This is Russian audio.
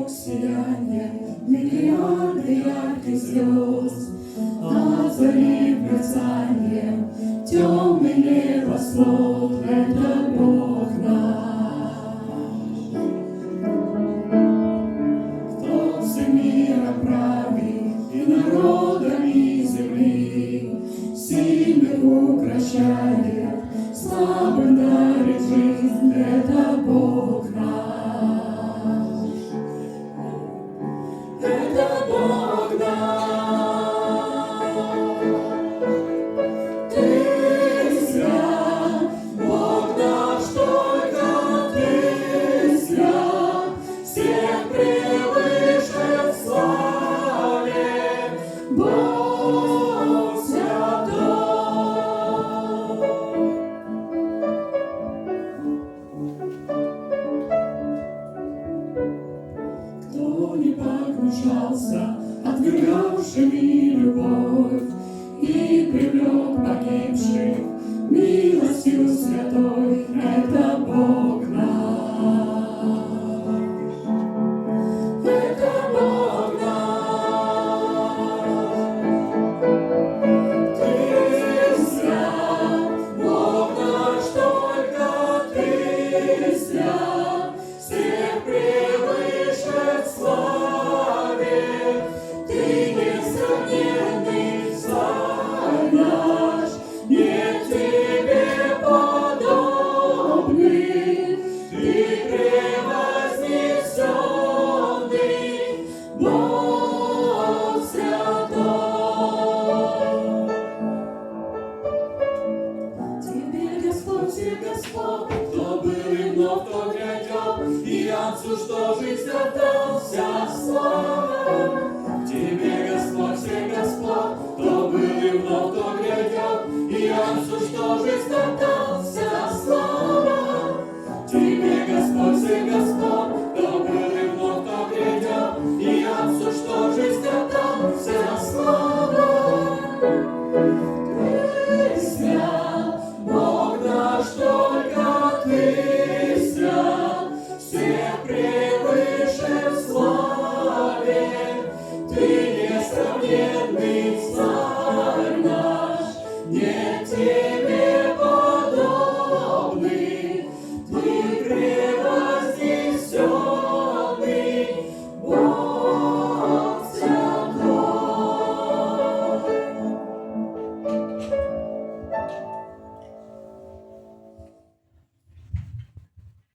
вокруг сияние, миллиарды ярких звезд, озарив мерцанием темный небосвод. Это Бог наш, кто всем миром правит и народами земли, сильных укрощает, слабым дарит жизнь. Это Бог наш, это Бог наш. Ты свят, Бог наш, только Ты свят, всех превыше в славе, Бог святой. Кто не погружался, отвергавшими любовь, и привлек погибших милостью святой. Это Бог наш, это Бог наш. Ты свят, Бог наш, только Ты свят, всех превыше в славе. Ты несравненный, царь наш, нет Тебе подобных. Ты превознесенный, Бог святой. Тебе, Господь, кто был и вновь, кто грядет, и Отцу, что жизнь отдался слава. Тебе, Господь, кто был и вновь, кто грядет, и Отцу, что жизнь отдался слава. Тебе, Господь, кто был и вновь, кто грядет, и Отцу, что жизнь отдался слава. Ты свят, Бог наш, только Ты